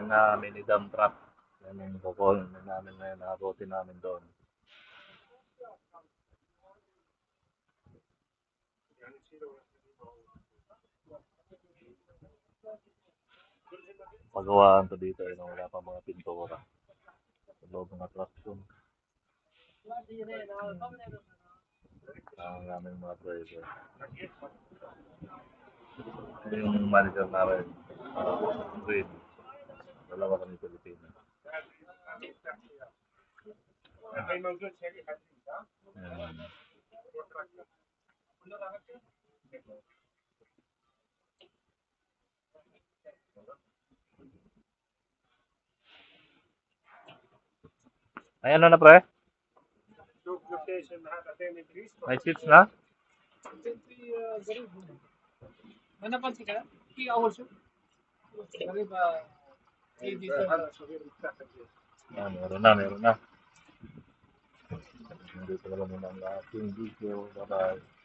na mini dump truck. Yan ang kukunin namin ngayon, nakabuti namin doon. Pagawaan to dito ay wala pa mga pintura. Sa loob ng attraction. Ang namin mga driver. Yung manager namin, green. Dalawa kami Pilipino. Ayan. Ay, ano na pre? May seats na? May napansin ka? 3 hours yun. Meron na. Dito na lang muna ang ating video. Bye-bye.